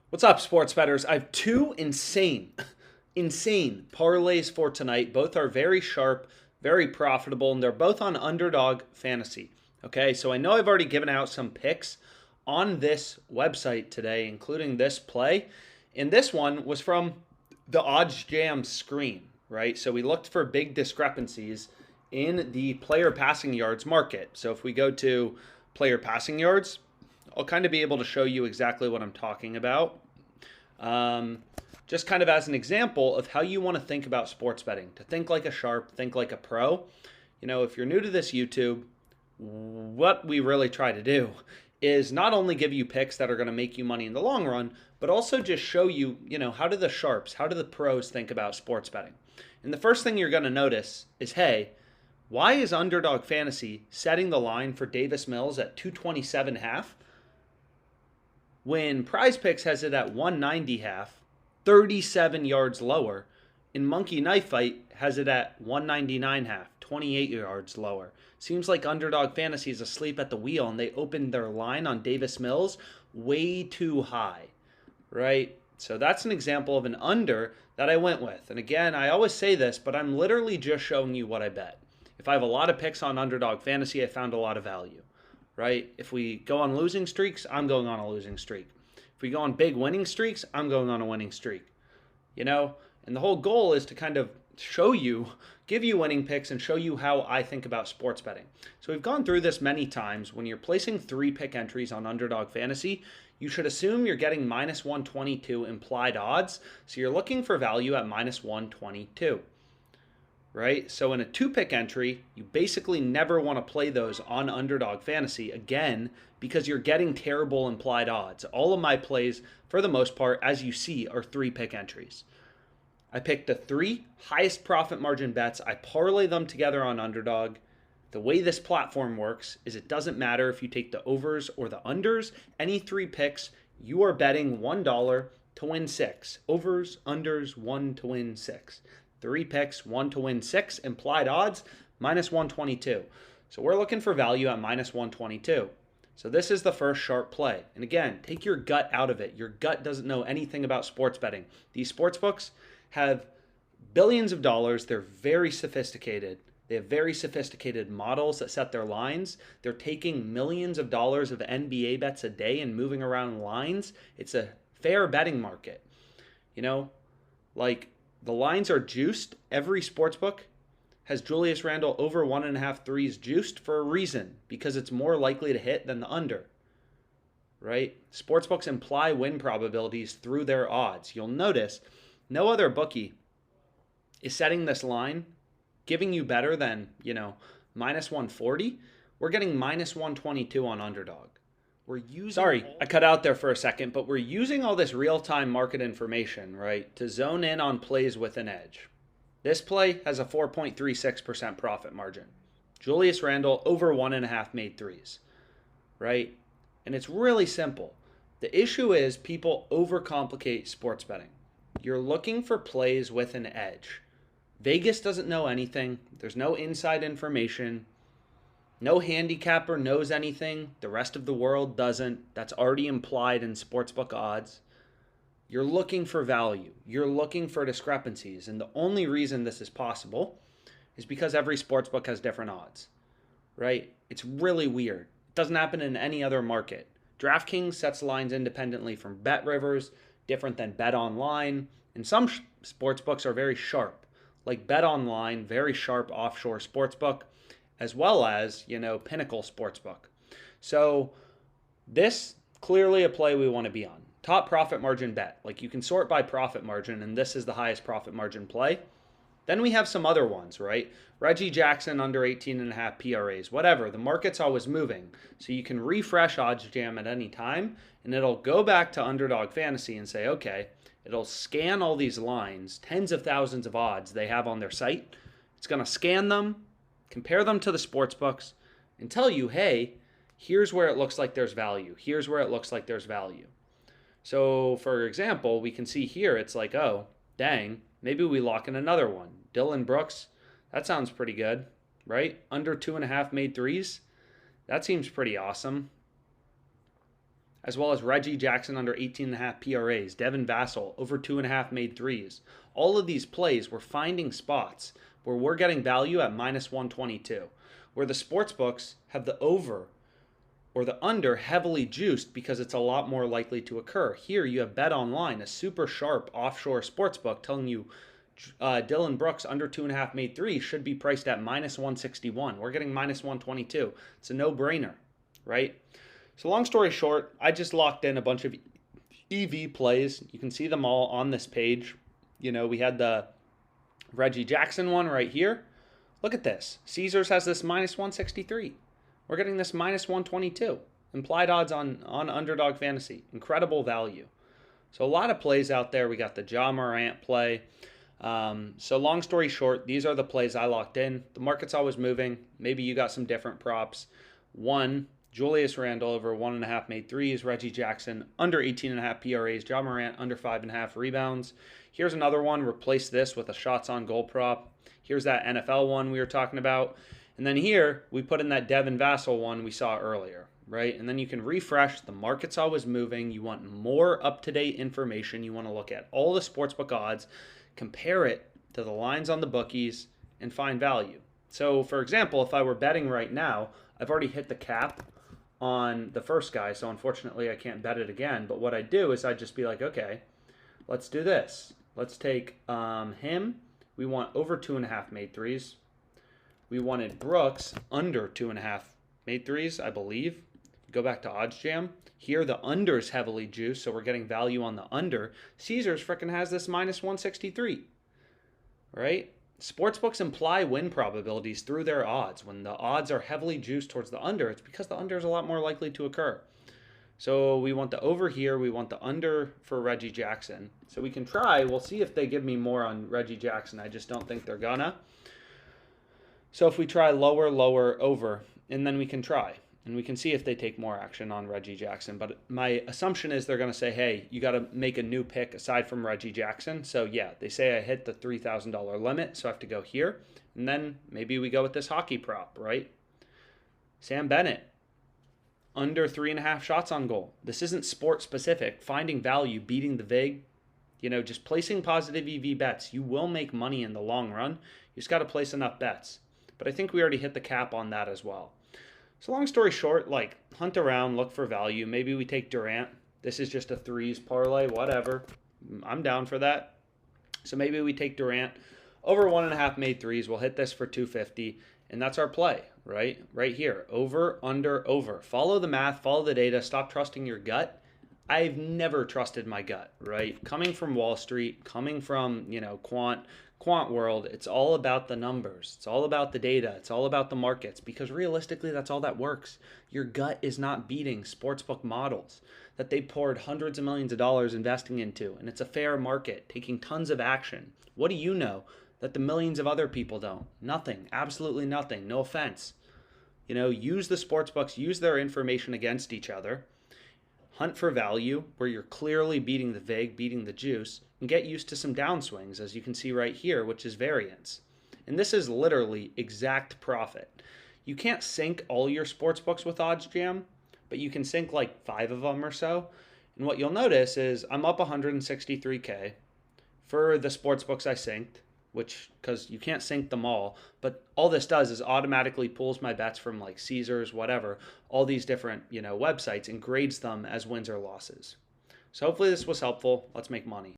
What's up, sports bettors? I have two insane parlays for tonight. Both are very sharp, very profitable, and they're both on Underdog Fantasy. Okay, so I know I've already given out some picks on this website today, including this play. And this one was from the OddsJam screen, right? So we looked for big discrepancies in the player passing yards market. So if we go to player passing yards, I'll kind of be able to show you exactly what I'm talking about. Just kind of as an example of how you want to think about sports betting, to think like a sharp, think like a pro. You know, if you're new to this YouTube, what we really try to do is not only give you picks that are going to make you money in the long run, but also just show you, how do the sharps, how do the pros think about sports betting? And the first thing you're going to notice is, hey, why is Underdog Fantasy setting the line for Davis Mills at 227.5 when Prize Picks has it at 190.5, 37 yards lower, and Monkey Knife Fight has it at 199.5, 28 yards lower? Seems like Underdog Fantasy is asleep at the wheel and they opened their line on Davis Mills way too high, right? So that's an example of an under that I went with. And again, I always say this, but I'm literally just showing you what I bet. If I have a lot of picks on Underdog Fantasy, I found a lot of value, right? If we go on losing streaks, I'm going on a losing streak. If we go on big winning streaks, I'm going on a winning streak. And the whole goal is to kind of show you, give you winning picks and show you how I think about sports betting. So we've gone through this many times. When you're placing 3-pick entries on Underdog Fantasy, you should assume you're getting minus 122 implied odds. So you're looking for value at minus 122. Right? So in a 2-pick entry, you basically never want to play those on Underdog Fantasy again because you're getting terrible implied odds. All of my plays, for the most part, as you see, are 3-pick entries. I picked the 3 highest profit margin bets. I parlay them together on Underdog. The way this platform works is it doesn't matter if you take the overs or the unders. Any 3 picks, you are betting $1 to win 6. Overs, unders, 1 to win 6. 3 picks, 1 to win 6. Implied odds, minus 122. So we're looking for value at minus 122. So this is the first sharp play. And again, take your gut out of it. Your gut doesn't know anything about sports betting. These sports books have billions of dollars. They're very sophisticated. They have very sophisticated models that set their lines. They're taking millions of dollars of NBA bets a day and moving around lines. It's a fair betting market. The lines are juiced. Every sportsbook has Julius Randle over 1.5 threes juiced for a reason, because it's more likely to hit than the under, right? Sportsbooks imply win probabilities through their odds. You'll notice no other bookie is setting this line, giving you better than, minus 140. We're getting minus 122 on Underdog. Sorry, I cut out there for a second, but we're using all this real-time market information, right, to zone in on plays with an edge. This play has a 4.36% profit margin. Julius Randle over 1.5 made threes, right? And it's really simple. The issue is people overcomplicate sports betting. You're looking for plays with an edge. Vegas doesn't know anything. There's no inside information. No handicapper knows anything. The rest of the world doesn't. That's already implied in sportsbook odds. You're looking for value. You're looking for discrepancies. And the only reason this is possible is because every sportsbook has different odds, right? It's really weird. It doesn't happen in any other market. DraftKings sets lines independently from BetRivers, different than BetOnline. And some sportsbooks are very sharp, like BetOnline, very sharp offshore sportsbook, as well as, Pinnacle Sportsbook. So this clearly a play we want to be on. Top profit margin bet. Like, you can sort by profit margin, and this is the highest profit margin play. Then we have some other ones, right? Reggie Jackson under 18.5 PRAs, whatever. The market's always moving. So you can refresh OddsJam at any time, and it'll go back to Underdog Fantasy and say, okay, it'll scan all these lines, tens of thousands of odds they have on their site. It's going to scan them, compare them to the sports books, and tell you, hey, here's where it looks like there's value. Here's where it looks like there's value. So, for example, we can see here, it's like, oh, dang, maybe we lock in another one. Dylan Brooks, that sounds pretty good, right? Under 2.5 made threes. That seems pretty awesome. as well as Reggie Jackson under 18.5 PRAs, Devin Vassell over 2.5 made threes. All of these plays, we're finding spots where we're getting value at minus 122, where the sports books have the over or the under heavily juiced because it's a lot more likely to occur. Here you have Bet Online, a super sharp offshore sports book telling you Dylan Brooks under 2.5 made threes should be priced at minus 161. We're getting minus 122. It's a no-brainer, right? So long story short, I just locked in a bunch of EV plays. You can see them all on this page. You know, we had the Reggie Jackson one right here. Look at this. Caesars has this minus 163. We're getting this minus 122. Implied odds on Underdog Fantasy. Incredible value. So a lot of plays out there. We got the Ja Morant play. So long story short, these are the plays I locked in. The market's always moving. Maybe you got some different props. One, Julius Randle over 1.5 made threes. Reggie Jackson under 18.5 PRAs. Ja Morant under 5.5 rebounds. Here's another one. Replace this with a shots on goal prop. Here's that NFL one we were talking about. And then here, we put in that Devin Vassell one we saw earlier, right? And then you can refresh. The market's always moving. You want more up-to-date information. You want to look at all the sportsbook odds, compare it to the lines on the bookies, and find value. So, for example, if I were betting right now, I've already hit the cap on the first guy, so unfortunately I can't bet it again. But what I do is I just be like, okay, let's do this. Let's take him. We want over 2.5 made threes. We wanted Brooks under 2.5 made threes, I believe. Go back to OddsJam. Here, the under is heavily juiced, so we're getting value on the under. Caesars frickin' has this minus 163, right? Sportsbooks imply win probabilities through their odds. When the odds are heavily juiced towards the under, it's because the under is a lot more likely to occur. So we want the over here. We want the under for Reggie Jackson. So we can try. We'll see if they give me more on Reggie Jackson. I just don't think they're gonna. So if we try lower, lower, over, and then we can try. And we can see if they take more action on Reggie Jackson. But my assumption is they're going to say, hey, you got to make a new pick aside from Reggie Jackson. So yeah, they say I hit the $3,000 limit, so I have to go here. And then maybe we go with this hockey prop, right? Sam Bennett, under 3.5 shots on goal. This isn't sport specific. Finding value, beating the VIG, you know, just placing positive EV bets. You will make money in the long run. You just got to place enough bets. But I think we already hit the cap on that as well. So long story short, like, hunt around, look for value. Maybe we take Durant. This is just a threes parlay, whatever. I'm down for that. So maybe we take Durant over 1.5 made threes. We'll hit this for 250, and that's our play, right? Right here, over, under, over. Follow the math, follow the data. Stop trusting your gut. I've never trusted my gut, right? Coming from Wall Street, coming from, you know, quant world, it's all about the numbers. It's all about the data. It's all about the markets, because realistically, that's all that works. Your gut is not beating sportsbook models that they poured hundreds of millions of dollars investing into, and it's a fair market, taking tons of action. What do you know that the millions of other people don't? Nothing. Absolutely nothing. No offense. You know, use the sportsbooks, use their information against each other. Hunt for value where you're clearly beating the VIG, beating the juice, and get used to some downswings, as you can see right here, which is variance. And this is literally exact profit. You can't sync all your sports books with OddsJam, but you can sync like 5 of them or so. And what you'll notice is I'm up 163K for the sports books I synced, which, because you can't sync them all, but all this does is automatically pulls my bets from like Caesars, whatever, all these different, you know, websites, and grades them as wins or losses. So hopefully this was helpful. Let's make money.